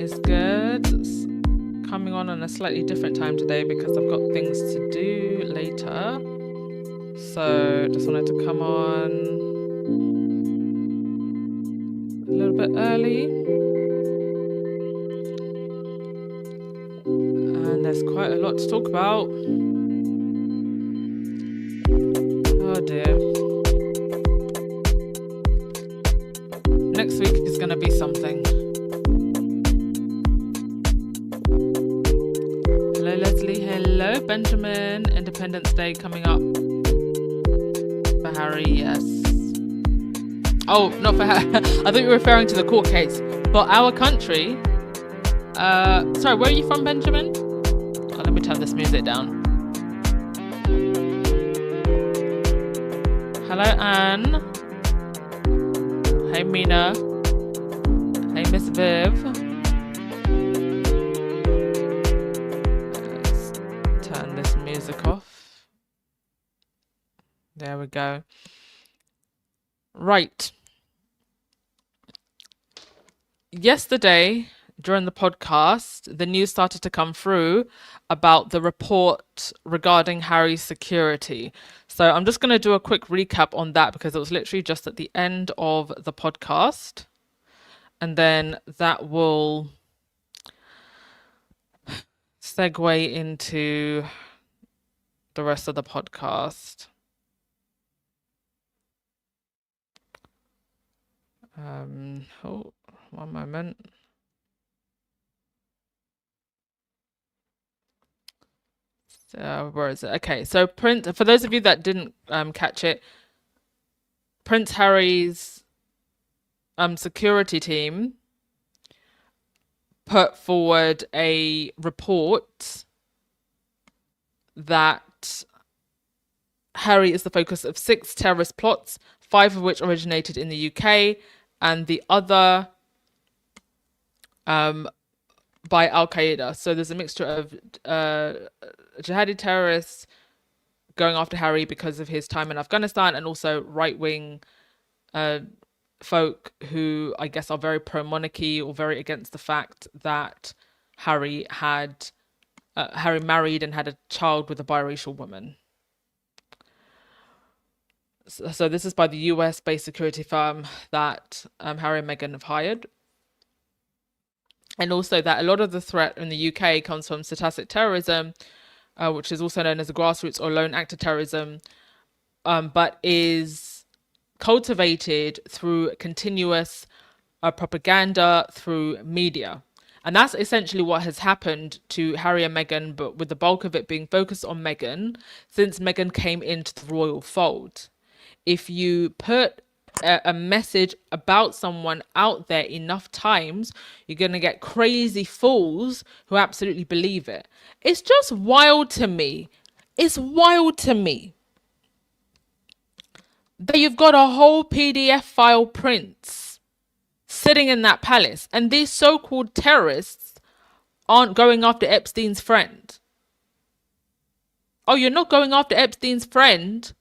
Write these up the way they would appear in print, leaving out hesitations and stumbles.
is good. It's coming on a slightly different time today because I've got things to do later. So just wanted to come on a little bit early. And there's quite a lot to talk about. Oh dear. Next week is going to be something. Hello, Leslie. Hello, Benjamin. Independence Day coming up. For Harry, yes. Oh, not for Harry. I thought you were referring to the court case. For our country. Sorry, where are you from, Benjamin? Oh, let me turn this music down. Hello, Anne. Hey, Mina. Hey, Miss Viv. Let's turn this music off. There we go. Right. Yesterday, during the podcast, the news started to come through about the report regarding Harry's security. So I'm just going to do a quick recap on that because it was literally just at the end of the podcast. And then that will segue into the rest of the podcast. Oh, one moment. Where is it? Okay, so for those of you that didn't catch it, Prince Harry's security team put forward a report that Harry is the focus of 6 terrorist plots, 5 of which originated in the UK, and the other by Al-Qaeda. So there's a mixture of jihadi terrorists going after Harry because of his time in Afghanistan, and also right-wing folk who I guess are very pro-monarchy or very against the fact that Harry married and had a child with a biracial woman. So this is by the US-based security firm that Harry and Meghan have hired. And also that a lot of the threat in the UK comes from stochastic terrorism, which is also known as the grassroots or lone actor terrorism, but is cultivated through continuous propaganda through media. And that's essentially what has happened to Harry and Meghan, but with the bulk of it being focused on Meghan since Meghan came into the royal fold. If you put a message about someone out there enough times, you're going to get crazy fools who absolutely believe it. It's just wild to me. It's wild to me that you've got a whole PDF file prints sitting in that palace, and these so-called terrorists aren't going after Epstein's friend. Oh, you're not going after Epstein's friend,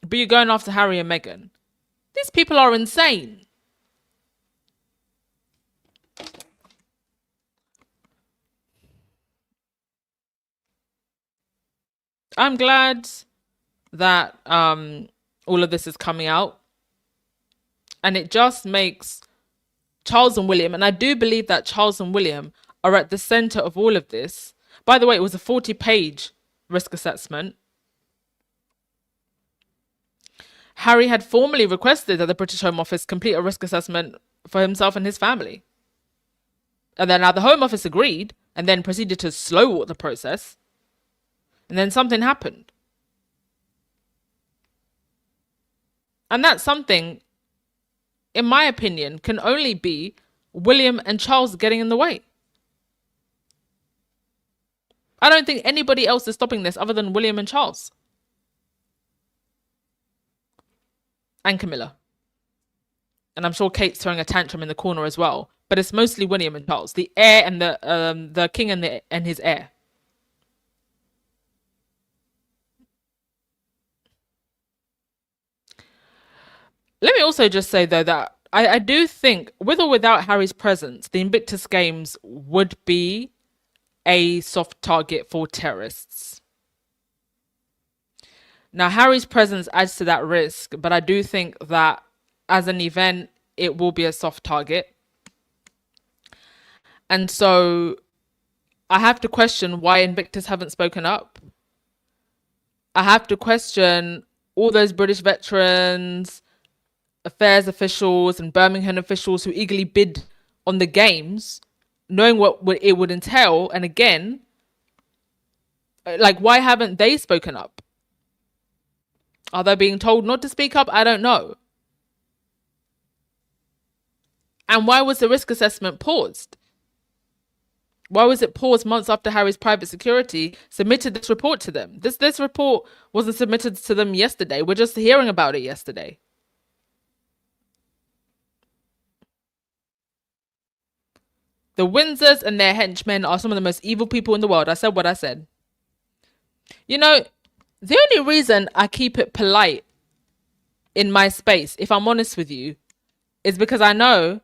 but you're going after Harry and Meghan. These people are insane. I'm glad that all of this is coming out. And it just makes Charles and William, and I do believe that Charles and William are at the center of all of this. By the way, it was a 40-page risk assessment. Harry had formally requested that the British Home Office complete a risk assessment for himself and his family. And then now the Home Office agreed and then proceeded to slow walk the process. And then something happened. And that something, in my opinion, can only be William and Charles getting in the way. I don't think anybody else is stopping this other than William and Charles. And Camilla. And I'm sure Kate's throwing a tantrum in the corner as well. But it's mostly William and Charles, the heir and the king and his heir. Let me also just say, though, that I do think, with or without Harry's presence, the Invictus Games would be a soft target for terrorists. Now, Harry's presence adds to that risk, but I do think that as an event, it will be a soft target. And so I have to question why Invictus haven't spoken up. I have to question all those British veterans, affairs officials, and Birmingham officials who eagerly bid on the games, knowing what it would entail. And again, like, why haven't they spoken up? Are they being told not to speak up? I don't know. And why was the risk assessment paused? Why was it paused months after Harry's private security submitted this report to them? This report wasn't submitted to them yesterday. We're just hearing about it yesterday. The Windsors and their henchmen are some of the most evil people in the world. I said what I said. You know, the only reason I keep it polite in my space, if I'm honest with you, is because I know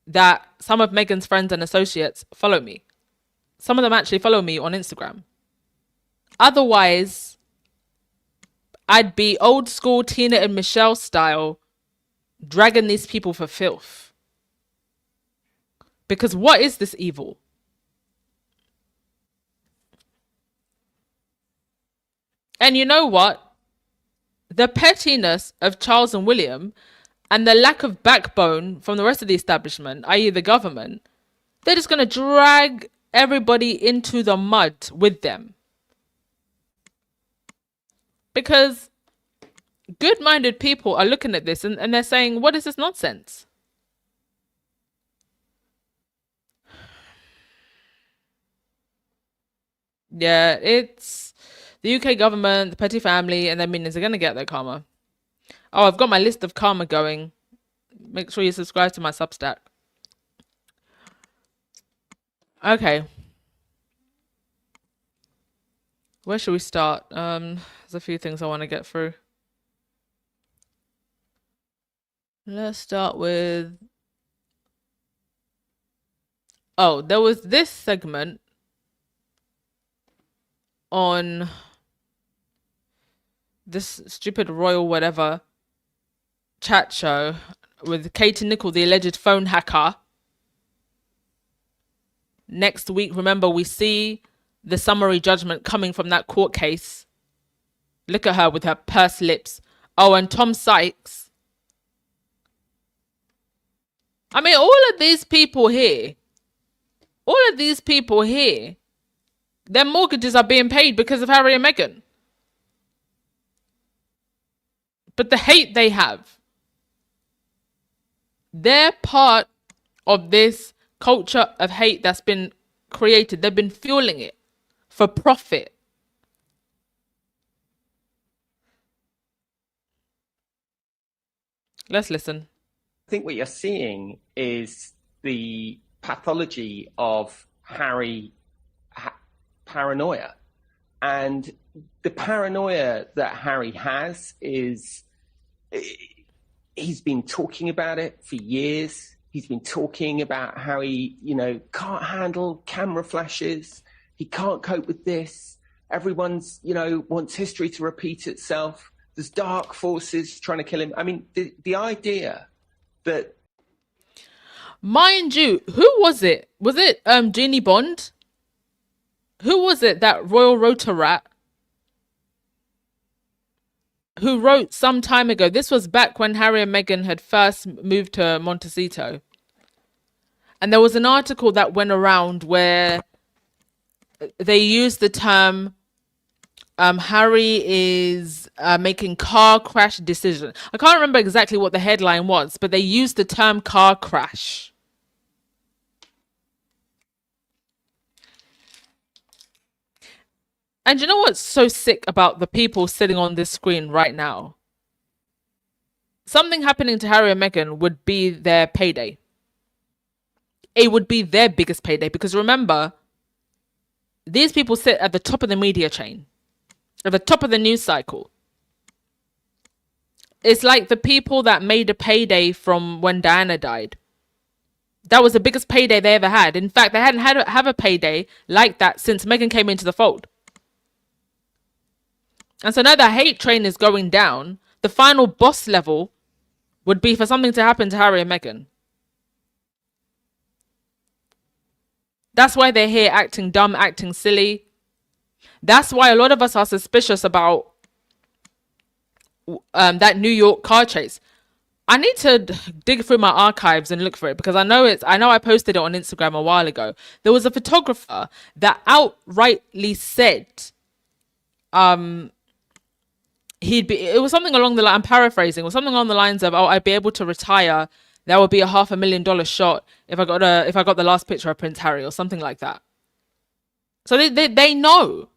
that some of Meghan's friends and associates follow me. Some of them actually follow me on Instagram. Otherwise, I'd be old school Tina and Michelle style, dragging these people for filth. Because what is this evil? And you know what? The pettiness of Charles and William and the lack of backbone from the rest of the establishment, i.e. the government, they're just going to drag everybody into the mud with them. Because good-minded people are looking at this and they're saying, what is this nonsense? Yeah, it's the UK government, the petty family, and their minions are going to get their karma. Oh, I've got my list of karma going. Make sure you subscribe to my Substack. Okay. Where should we start? There's a few things I want to get through. Let's start with... Oh, there was this segment on this stupid royal whatever chat show with Katie Nicholl, the alleged phone hacker. Next week, remember, we see the summary judgment coming from that court case. Look at her with her pursed lips. Oh, and Tom Sykes. I mean, all of these people here, their mortgages are being paid because of Harry and Meghan. But the hate they have, they're part of this culture of hate that's been created. They've been fueling it for profit. Let's listen. I think what you're seeing is the pathology of Harry paranoia. And the paranoia that Harry has is, he's been talking about it for years. He's been talking about how he, can't handle camera flashes. He can't cope with this. Everyone's, wants history to repeat itself. There's dark forces trying to kill him. I mean, the idea that... Mind you, who was it? Was it Jeannie Bond? Who was it, that royal rotor rat, who wrote some time ago? This was back when Harry and Meghan had first moved to Montecito. And there was an article that went around where they used the term, Harry is making car crash decision. I can't remember exactly what the headline was, but they used the term car crash. And you know what's so sick about the people sitting on this screen right now? Something happening to Harry and Meghan would be their payday. It would be their biggest payday, because remember, these people sit at the top of the media chain, at the top of the news cycle. It's like the people that made a payday from when Diana died. That was the biggest payday they ever had. In fact, they hadn't have a payday like that since Meghan came into the fold. And so now the hate train is going down. The final boss level would be for something to happen to Harry and Meghan. That's why they're here acting dumb, acting silly. That's why a lot of us are suspicious about that New York car chase. I need to dig through my archives and look for it, because I know I posted it on Instagram a while ago. There was a photographer that outrightly said it was something along the line, I'm paraphrasing, it was something along the lines of, oh, I'd be able to retire. That would be a $500,000 shot if I got the last picture of Prince Harry, or something like that. So they know.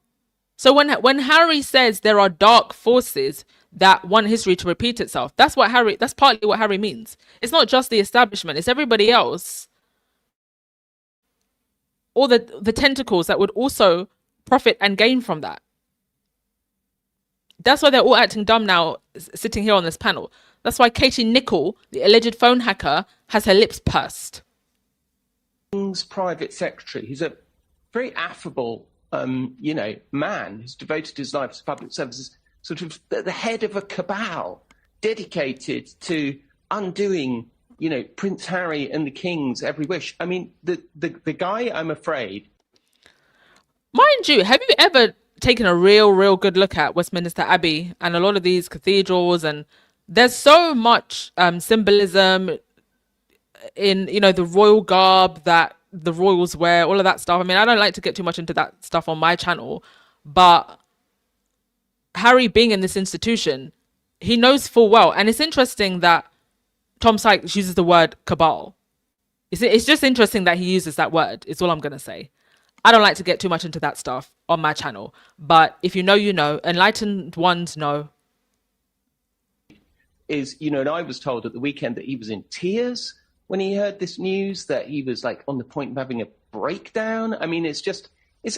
So when Harry says there are dark forces that want history to repeat itself, that's partly what Harry means. It's not just the establishment, it's everybody else. All the tentacles that would also profit and gain from that. That's why they're all acting dumb now, sitting here on this panel. That's why Katie Nicholl, the alleged phone hacker, has her lips pursed. King's private secretary, who's a very affable, man who's devoted his life to public services, sort of the head of a cabal dedicated to undoing, Prince Harry and the King's every wish. I mean, the guy, I'm afraid. Mind you, have you ever taken a real good look at Westminster Abbey and a lot of these cathedrals? And there's so much symbolism in, the royal garb that the royals wear, all of that stuff. I mean, I don't like to get too much into that stuff on my channel, but Harry being in this institution, he knows full well. And it's interesting that Tom Sykes uses the word cabal. It's just interesting that he uses that word, is all I'm going to say. I don't like to get too much into that stuff on my channel, but if you know, you know. Enlightened ones know. And I was told at the weekend that he was in tears when he heard this news, that he was like on the point of having a breakdown. I mean, it's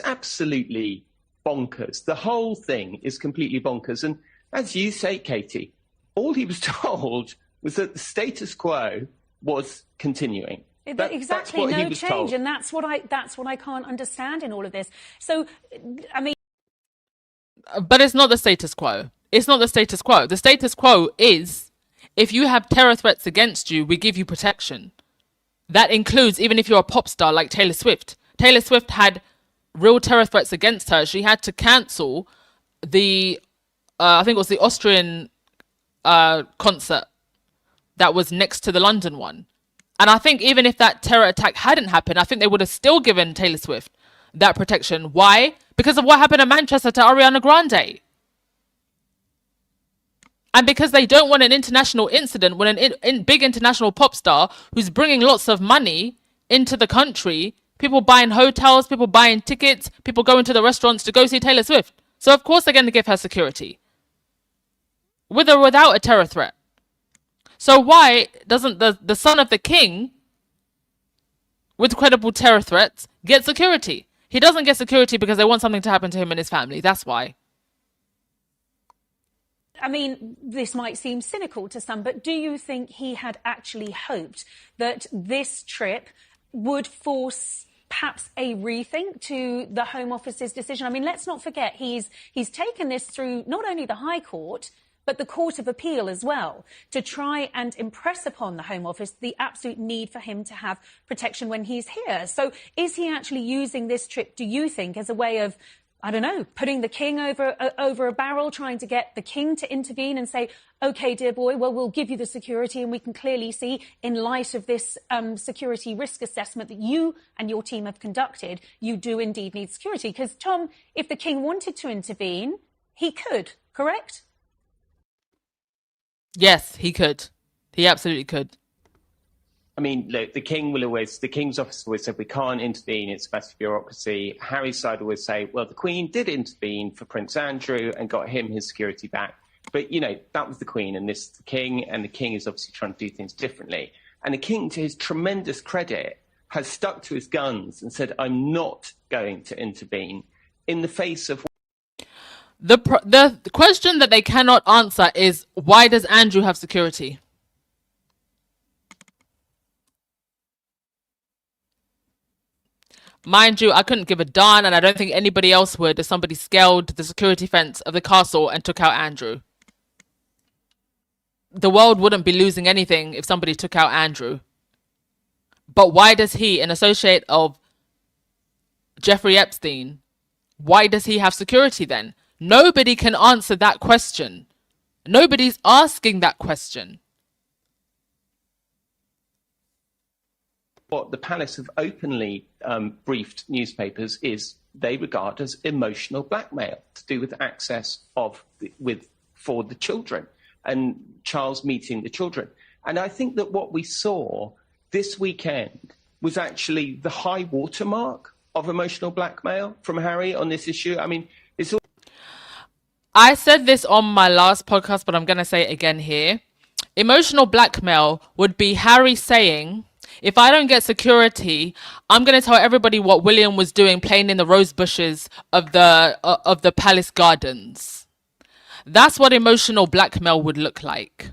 absolutely bonkers. The whole thing is completely bonkers. And as you say, Katie, all he was told was that the status quo was continuing. Exactly, no change, and that's what I can't understand in all of this. So, I mean, but it's not the status quo. It's not the status quo. The status quo is, if you have terror threats against you, we give you protection. That includes even if you're a pop star like Taylor Swift. Taylor Swift had real terror threats against her. She had to cancel the, I think it was the Austrian concert that was next to the London one. And I think even if that terror attack hadn't happened, I think they would have still given Taylor Swift that protection. Why? Because of what happened in Manchester to Ariana Grande. And because they don't want an international incident when an big international pop star who's bringing lots of money into the country, people buying hotels, people buying tickets, people going to the restaurants to go see Taylor Swift. So of course they're going to give her security, with or without a terror threat. So why doesn't the son of the king, with credible terror threats, get security? He doesn't get security because they want something to happen to him and his family. That's why. I mean, this might seem cynical to some, but do you think he had actually hoped that this trip would force perhaps a rethink to the Home Office's decision? I mean, let's not forget, he's taken this through not only the High Court, but the Court of Appeal as well, to try and impress upon the Home Office the absolute need for him to have protection when he's here. So is he actually using this trip, do you think, as a way of, I don't know, putting the king over a barrel, trying to get the king to intervene and say, OK, dear boy, well, we'll give you the security, and we can clearly see, in light of this security risk assessment that you and your team have conducted, you do indeed need security. Because, Tom, if the king wanted to intervene, he could, correct? Yes, he could. He absolutely could. I mean, look, the King's office always said we can't intervene, it's massive bureaucracy. Harry's side always say, well, the Queen did intervene for Prince Andrew and got him his security back. But, that was the Queen and this is the King, and the King is obviously trying to do things differently. And the King, to his tremendous credit, has stuck to his guns and said, I'm not going to intervene in the face of... The question that they cannot answer is, why does Andrew have security? Mind you, I couldn't give a darn, and I don't think anybody else would, if somebody scaled the security fence of the castle and took out Andrew. The world wouldn't be losing anything if somebody took out Andrew. But why does he, an associate of Jeffrey Epstein, why does he have security then? Nobody can answer that question. Nobody's asking that question. What the palace have openly briefed newspapers is they regard as emotional blackmail to do with access for the children and Charles meeting the children. And I think that what we saw this weekend was actually the high watermark of emotional blackmail from Harry on this issue. I mean, I said this on my last podcast, but I'm going to say it again here. Emotional blackmail would be Harry saying, if I don't get security, I'm going to tell everybody what William was doing playing in the rose bushes of the palace gardens. That's what emotional blackmail would look like.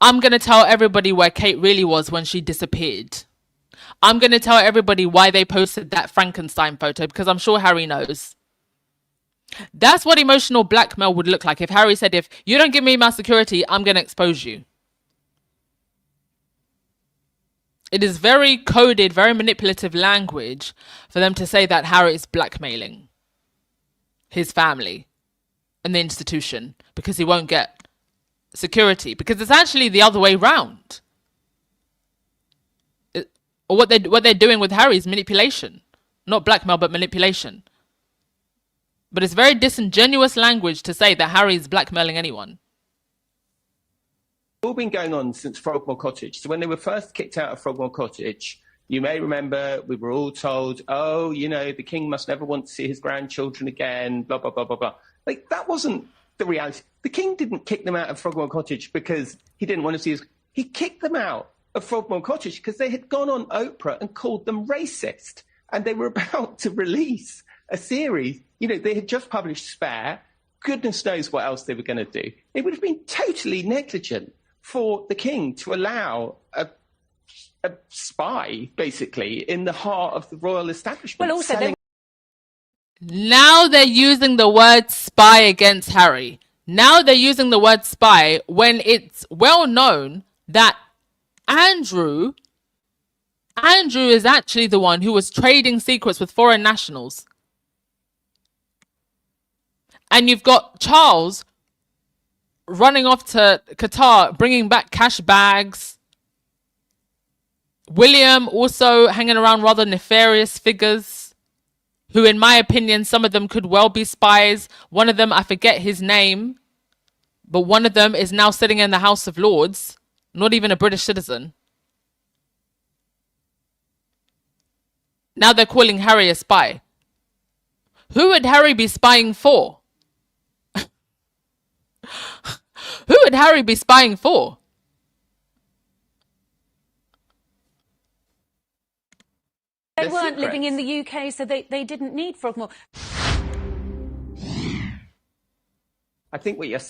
I'm going to tell everybody where Kate really was when she disappeared. I'm going to tell everybody why they posted that Frankenstein photo, because I'm sure Harry knows. That's what emotional blackmail would look like if Harry said, if you don't give me my security, I'm going to expose you. It is very coded, very manipulative language for them to say that Harry is blackmailing his family and the institution because he won't get security, because it's actually the other way round. Or what they're doing with Harry is manipulation. Not blackmail, but manipulation. But it's very disingenuous language to say that Harry is blackmailing anyone. All been going on since Frogmore Cottage. So when they were first kicked out of Frogmore Cottage, you may remember we were all told, oh, you know, the king must never want to see his grandchildren again, blah, blah, blah, blah, blah. Like, that wasn't the reality. The king didn't kick them out of Frogmore Cottage because he didn't want to see his... He kicked them out of Frogmore Cottage because they had gone on Oprah and called them racist. And they were about to release a series. You know, they had just published Spare. Goodness knows what else they were going to do. It would have been totally negligent for the king to allow a spy, basically, in the heart of the royal establishment. Well, also, now they're using the word spy against Harry. Now they're using the word spy when it's well known that Andrew is actually the one who was trading secrets with foreign nationals. And you've got Charles running off to Qatar, bringing back cash bags. William also hanging around rather nefarious figures, who in my opinion, some of them could well be spies. One of them, I forget his name, but one of them is now sitting in the House of Lords, not even a British citizen. Now they're calling Harry a spy. Who would Harry be spying for? Who would Harry be spying for? they weren't living in the UK, so they didn't need Frogmore. I think what you're...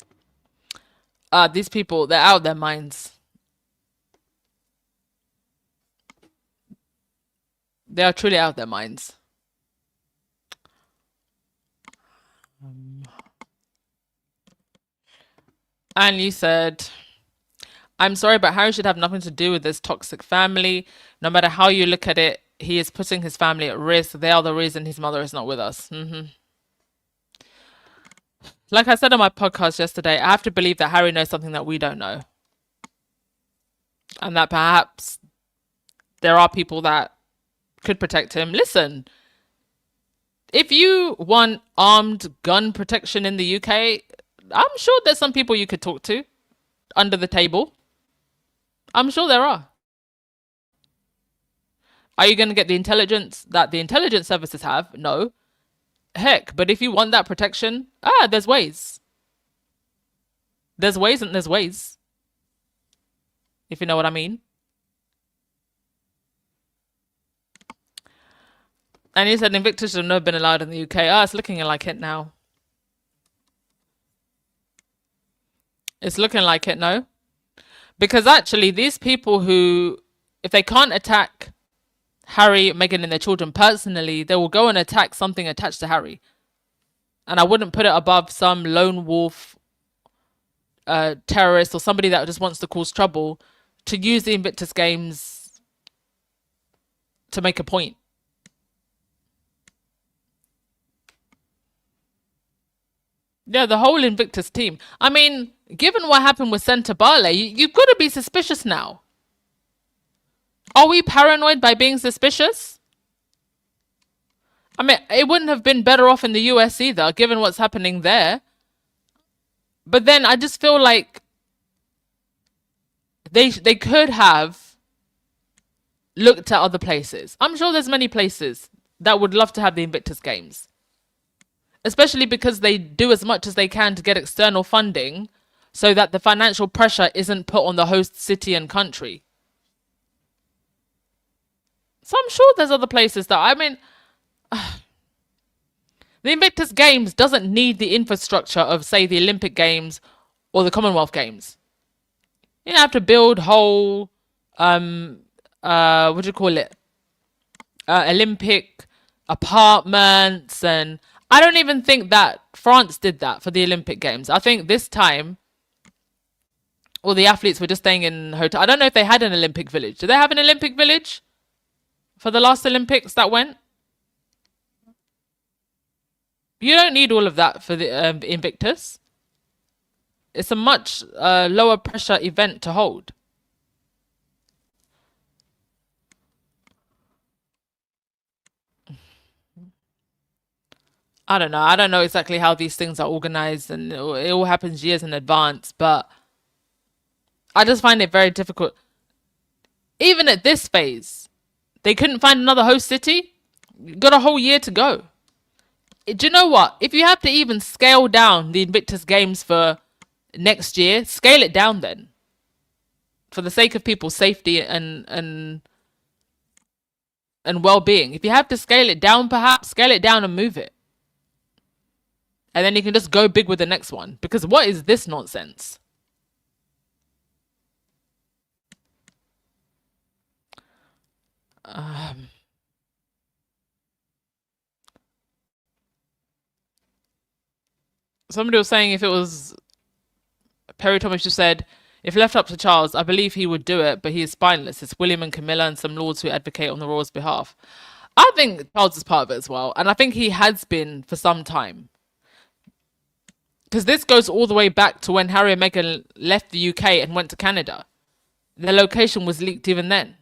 These people, they're out of their minds. They are truly out of their minds. And you said, I'm sorry, but Harry should have nothing to do with this toxic family. No matter how you look at it, he is putting his family at risk. They are the reason his mother is not with us. Like I said on my podcast yesterday, I have to believe that Harry knows something that we don't know. And that perhaps there are people that could protect him. Listen, if you want armed gun protection in the UK, I'm sure there's some people you could talk to under the table. I'm sure there are. Are you going to get the intelligence that the intelligence services have? No. Heck, but if you want that protection, there's ways. There's ways and there's ways. If you know what I mean. And he said Invictus should have never been allowed in the UK. Oh, it's looking like it now. It's looking like it, no? Because actually, these people who, if they can't attack Harry, Meghan, and their children personally, they will go and attack something attached to Harry. And I wouldn't put it above some lone wolf terrorist or somebody that just wants to cause trouble to use the Invictus Games to make a point. Yeah, the whole Invictus team. I mean, given what happened with Centre Barley, you've got to be suspicious now. Are we paranoid by being suspicious? I mean, it wouldn't have been better off in the US either, given what's happening there. But then I just feel like they could have looked at other places. I'm sure there's many places that would love to have the Invictus Games. Especially because they do as much as they can to get external funding so that the financial pressure isn't put on the host city and country. So I'm sure there's other places that, I mean, the Invictus Games doesn't need the infrastructure of, say, the Olympic Games or the Commonwealth Games. You don't have to build whole, what do you call it? Olympic apartments, and I don't even think that France did that for the Olympic Games. I think this time, all the athletes were just staying in hotel. I don't know if they had an Olympic village. Do they have an Olympic village for the last Olympics that went? You don't need all of that for the Invictus. It's a much lower pressure event to hold. I don't know. I don't know exactly how these things are organized, and it all happens years in advance, but I just find it very difficult. Even at this phase, they couldn't find another host city. Got a whole year to go. Do you know what? If you have to even scale down the Invictus Games for next year, scale it down then. For the sake of people's safety and well-being. If you have to scale it down, perhaps, scale it down and move it. And then you can just go big with the next one. Because what is this nonsense? Somebody was saying if it was... Perry Thomas just said, if left up to Charles, I believe he would do it, but he is spineless. It's William and Camilla and some lords who advocate on the royals' behalf. I think Charles is part of it as well. And I think he has been for some time. Because this goes all the way back to when Harry and Meghan left the UK and went to Canada. Their location was leaked even then.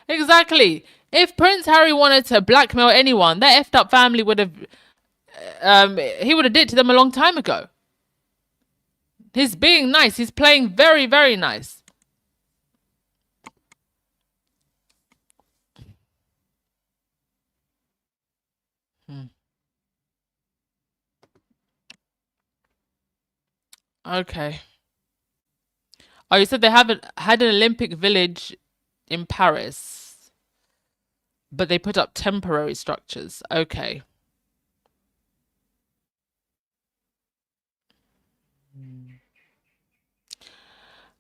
Exactly. If Prince Harry wanted to blackmail anyone, that effed up family would have... he would have did it to them a long time ago. He's being nice. He's playing very, very nice. Okay. Oh, you said they haven't had an Olympic village in Paris, but they put up temporary structures. Okay.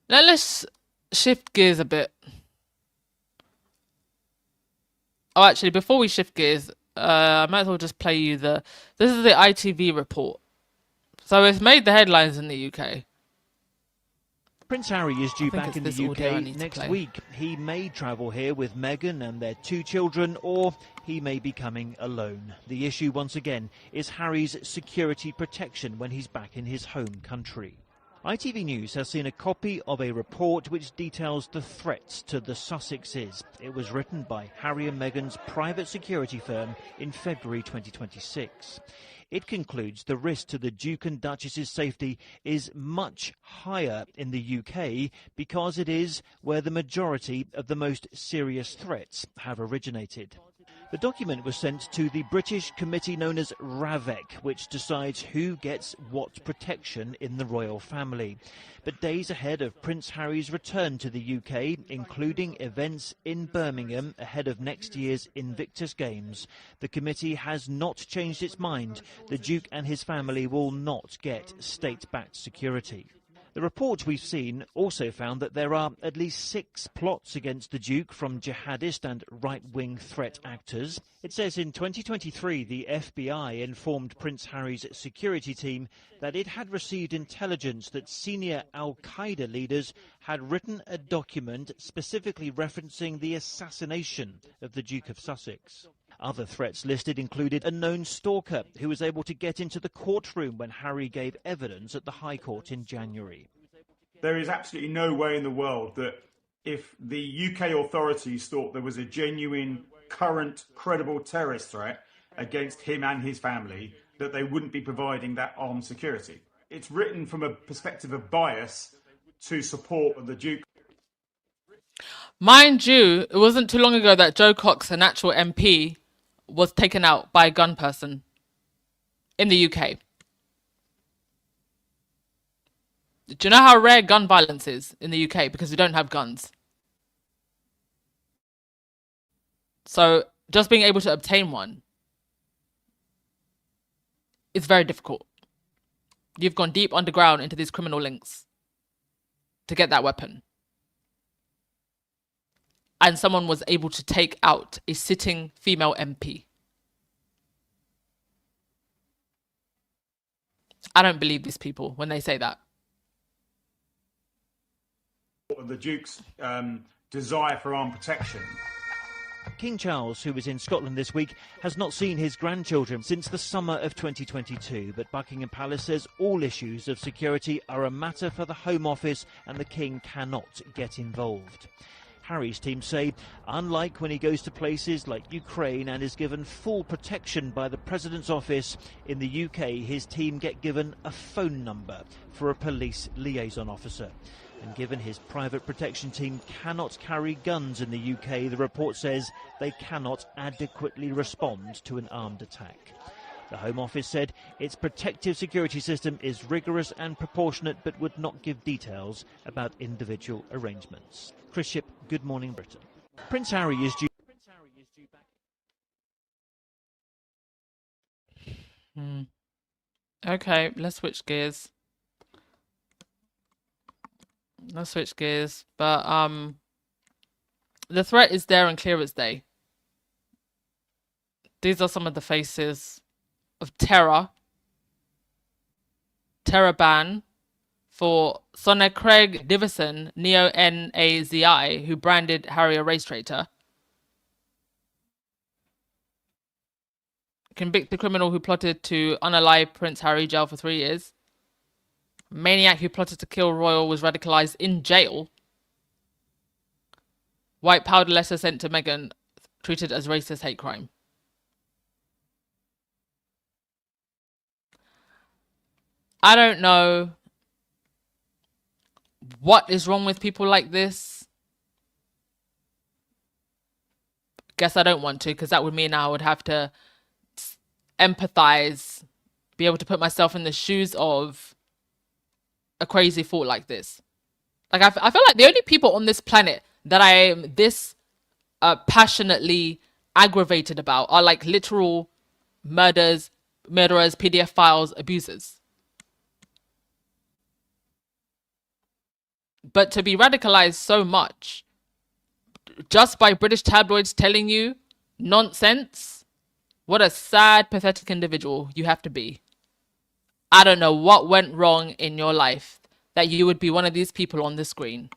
Now let's shift gears a bit. Oh, actually, before we shift gears, I might as well just play you this is the ITV report. So it's made the headlines in the UK. Prince Harry is due back in the UK next play. week. He may travel here with Meghan and their 2 children, or he may be coming alone. The issue, once again, is Harry's security protection when he's back in his home country. ITV News has seen a copy of a report which details the threats to the Sussexes. It was written by Harry and Meghan's private security firm in February 2026. It concludes the risk to the Duke and Duchess's safety is much higher in the UK because it is where the majority of the most serious threats have originated. The document was sent to the British committee known as RAVEC, which decides who gets what protection in the royal family. But days ahead of Prince Harry's return to the UK, including events in Birmingham ahead of next year's Invictus Games, the committee has not changed its mind. The Duke and his family will not get state-backed security. The report we've seen also found that there are at least 6 plots against the Duke from jihadist and right-wing threat actors. It says in 2023 the FBI informed Prince Harry's security team that it had received intelligence that senior al-Qaeda leaders had written a document specifically referencing the assassination of the Duke of Sussex. Other threats listed included a known stalker who was able to get into the courtroom when Harry gave evidence at the High Court in January. There is absolutely no way in the world that if the UK authorities thought there was a genuine, current, credible terrorist threat against him and his family, that they wouldn't be providing that armed security. It's written from a perspective of bias to support the Duke. Mind you, it wasn't too long ago that Joe Cox, an actual MP, was taken out by a gun person in the UK. Do you know how rare gun violence is in the UK? Because we don't have guns. So just being able to obtain one is very difficult. You've gone deep underground into these criminal links to get that weapon. And someone was able to take out a sitting female MP. I don't believe these people when they say that. The Duke's desire for armed protection. King Charles, who was in Scotland this week, has not seen his grandchildren since the summer of 2022, but Buckingham Palace says all issues of security are a matter for the Home Office and the King cannot get involved. Harry's team say, unlike when he goes to places like Ukraine and is given full protection by the President's office, in the UK his team get given a phone number for a police liaison officer. And given his private protection team cannot carry guns in the UK, the report says they cannot adequately respond to an armed attack. The Home Office said its protective security system is rigorous and proportionate, but would not give details about individual arrangements. Chris Ship, Good Morning Britain. Prince Harry is due. Okay, let's switch gears. But the threat is there and clear as day. These are some of the faces of terror ban for Sonne Craig Divison, neo-Nazi, who branded Harry a race traitor. Convict the criminal who plotted to unalive Prince Harry, jail for 3 years. Maniac who plotted to kill Royal was radicalized in jail. White powder letter sent to Meghan, treated as racist hate crime. I don't know what is wrong with people like this. Guess I don't want to, because that would mean I would have to empathize, be able to put myself in the shoes of a crazy thought like this. Like, I feel like the only people on this planet that I am this passionately aggravated about are like literal murderers, PDF files, abusers. But to be radicalized so much just by British tabloids telling you nonsense, what a sad, pathetic individual you have to be. I don't know what went wrong in your life that you would be one of these people on the screen.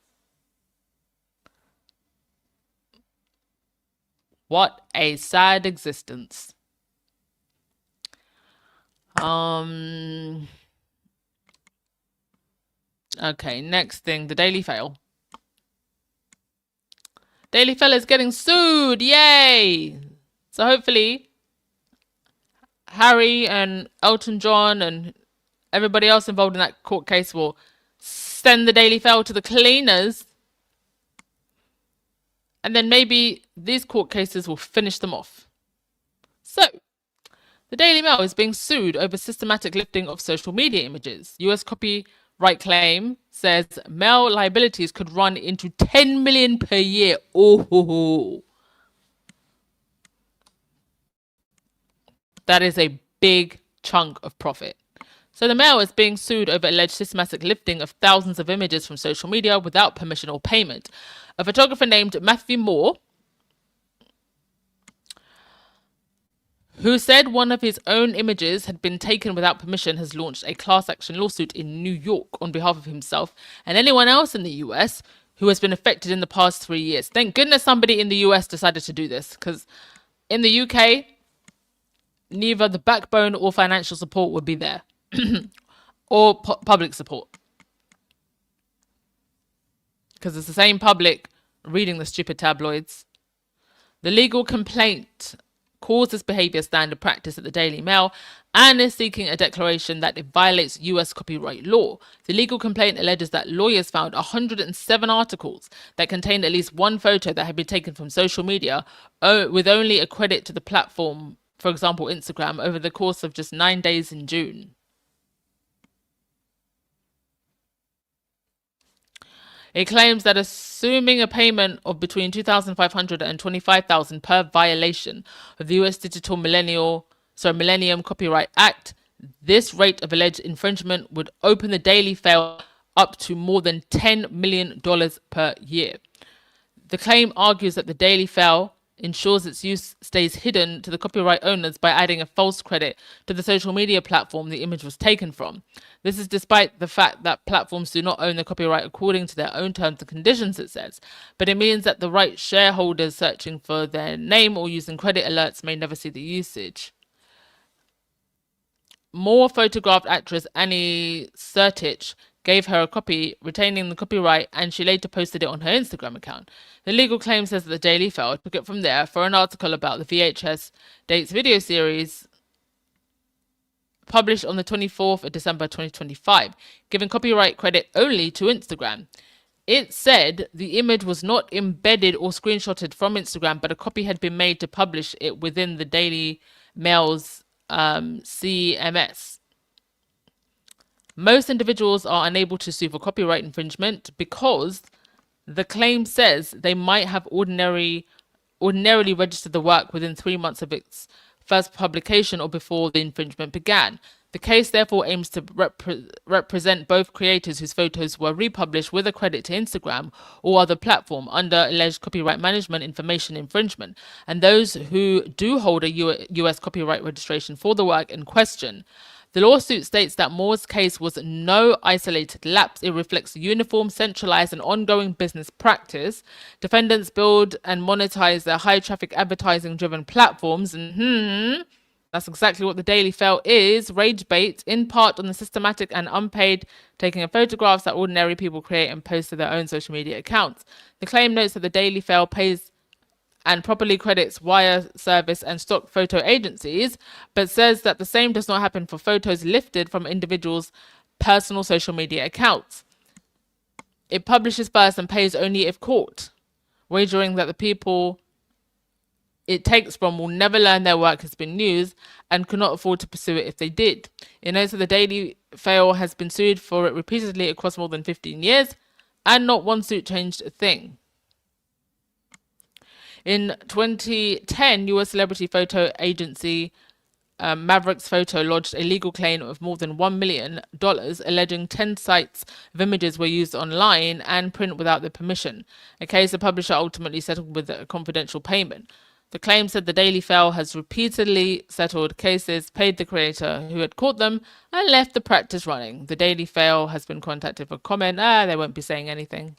What a sad existence. Okay, next thing, the Daily Fail. Daily Fail is getting sued, yay! So hopefully Harry and Elton John and everybody else involved in that court case will send the Daily Fail to the cleaners. And then maybe these court cases will finish them off. So, the Daily Mail is being sued over systematic lifting of social media images. US copyright claim says Mail liabilities could run into 10 million per year. Oh, that is a big chunk of profit. So the Mail is being sued over alleged systematic lifting of thousands of images from social media without permission or payment. A photographer named Matthew Moore, who said one of his own images had been taken without permission, has launched a class action lawsuit in New York on behalf of himself and anyone else in the US who has been affected in the past 3 years. Thank goodness somebody in the US decided to do this, because in the UK, neither the backbone or financial support would be there. Or public support, because it's the same public reading the stupid tabloids. The legal complaint calls this behavior standard practice at the Daily Mail and is seeking a declaration that it violates US copyright law. The legal complaint alleges that lawyers found 107 articles that contained at least one photo that had been taken from social media with only a credit to the platform, for example Instagram, over the course of just 9 days in June. It claims that assuming a payment of between $2,500 and $25,000 per violation of the US Millennium Copyright Act, this rate of alleged infringement would open the Daily Mail up to more than $10 million per year. The claim argues that the Daily Mail ensures its use stays hidden to the copyright owners by adding a false credit to the social media platform the image was taken from. This is despite the fact that platforms do not own the copyright according to their own terms and conditions, it says. But it means that the right shareholders searching for their name or using credit alerts may never see the usage. Moore photographed actress Annie Sertich, gave her a copy, retaining the copyright, and she later posted it on her Instagram account. The legal claim says that the Daily Mail took it from there for an article about the VHS Dates video series published on the 24th of December 2025, giving copyright credit only to Instagram. It said the image was not embedded or screenshotted from Instagram, but a copy had been made to publish it within the Daily Mail's CMS. Most individuals are unable to sue for copyright infringement because the claim says they might have ordinarily registered the work within 3 months of its first publication or before the infringement began. The case therefore aims to represent both creators whose photos were republished with a credit to Instagram or other platform under alleged copyright management information infringement, and those who do hold a US copyright registration for the work in question. The lawsuit states that Moore's case was no isolated lapse. It reflects uniform, centralized, and ongoing business practice. Defendants build and monetize their high-traffic advertising-driven platforms. That's exactly what the Daily Mail is. Rage bait, in part on the systematic and unpaid taking of photographs that ordinary people create and post to their own social media accounts. The claim notes that the Daily Mail pays and properly credits wire service and stock photo agencies, but says that the same does not happen for photos lifted from individuals' personal social media accounts. It publishes first and pays only if caught, wagering that the people it takes from will never learn their work has been used and could not afford to pursue it if they did. It notes that the Daily Mail has been sued for it repeatedly across more than 15 years, and not one suit changed a thing. In 2010, US celebrity photo agency Mavericks Photo lodged a legal claim of more than $1 million, alleging 10 sites of images were used online and print without their permission, a case the publisher ultimately settled with a confidential payment. The claim said the Daily Mail has repeatedly settled cases, paid the creator who had caught them, and left the practice running. The Daily Mail has been contacted for comment. They won't be saying anything.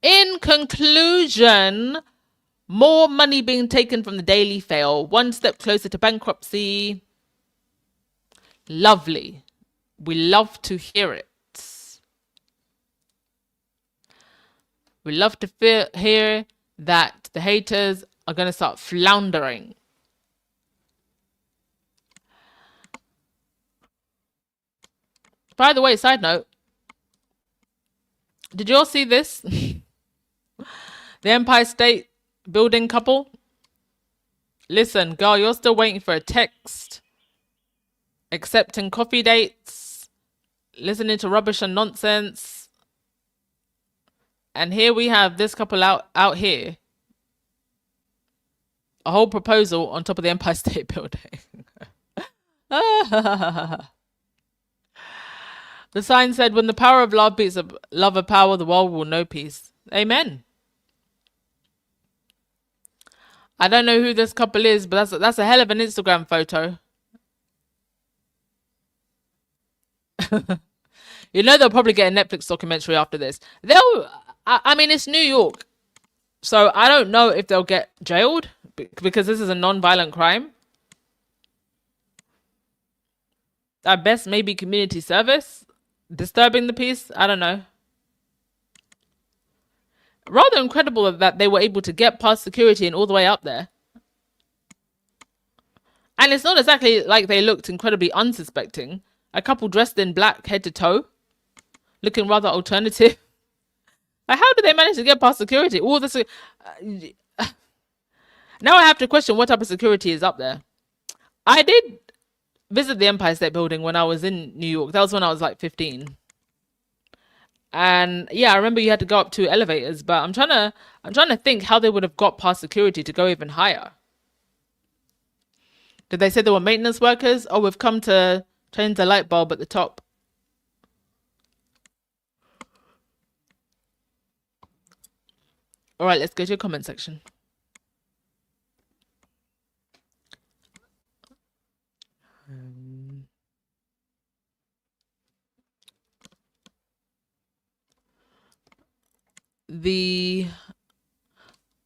In conclusion, more money being taken from the Daily Mail, one step closer to bankruptcy. Lovely. We love to hear it. We love to hear that the haters are going to start floundering. By the way, side note, did you all see this? The Empire State Building couple Listen, girl, you're still waiting for a text, accepting coffee dates, listening to rubbish and nonsense. And here we have this couple out here. A whole proposal on top of the Empire State Building. The sign said, when the power of love beats the love of power, the world will know peace. Amen. I don't know who this couple is, but that's a hell of an Instagram photo. You know they'll probably get a Netflix documentary after this. I mean, it's New York. So I don't know if they'll get jailed because this is a non-violent crime. At best, maybe community service. Disturbing the peace. I don't know. Rather incredible that they were able to get past security and all the way up there. And it's not exactly like they looked incredibly unsuspecting. A couple dressed in black head to toe. Looking rather alternative. Like, how did they manage to get past security? All this. Now I have to question what type of security is up there. I did visit the Empire State Building when I was in New York. That was when I was like 15. And yeah, I remember you had to go up 2 elevators, but I'm trying to think how they would have got past security to go even higher. Did they say they were maintenance workers? Oh, we've come to change the light bulb at the top. All right, let's go to your comment section.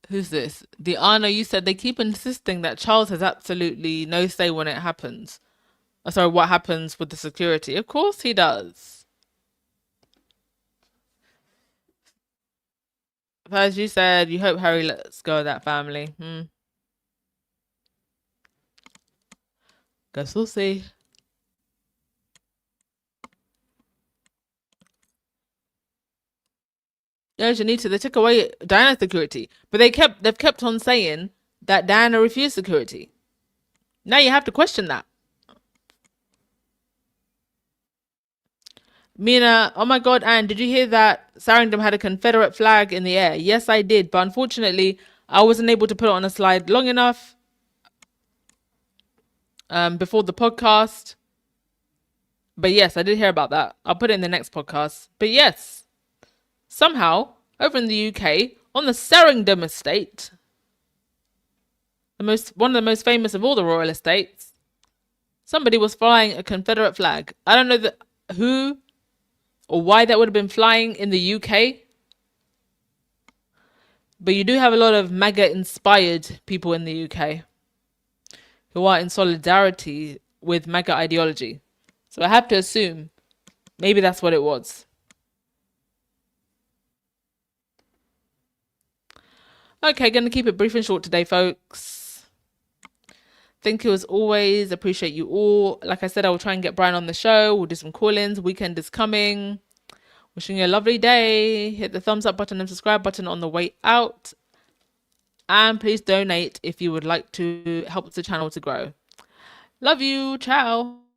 Who's this? The Anna, you said they keep insisting that Charles has absolutely no say when it happens. Sorry, what happens with the security? Of course he does. As you said, you hope Harry lets go of that family. Guess we'll see. Yeah, Janita, they took away Diana's security, but they've kept on saying that Diana refused security. Now you have to question that. Mina, oh my God, Anne, did you hear that Sarandon had a Confederate flag in the air? Yes, I did, but unfortunately, I wasn't able to put it on a slide long enough before the podcast. But yes, I did hear about that. I'll put it in the next podcast. But yes, somehow, over in the UK, on the Sarandon estate, one of the most famous of all the royal estates, somebody was flying a Confederate flag. I don't know who or why that would have been flying in the UK. But you do have a lot of MAGA-inspired people in the UK who are in solidarity with MAGA ideology. So I have to assume maybe that's what it was. Okay, going to keep it brief and short today, folks. Thank you as always. Appreciate you all. Like I said, I will try and get Brian on the show. We'll do some call-ins. Weekend is coming. Wishing you a lovely day. Hit the thumbs up button and subscribe button on the way out. And please donate if you would like to help the channel to grow. Love you. Ciao.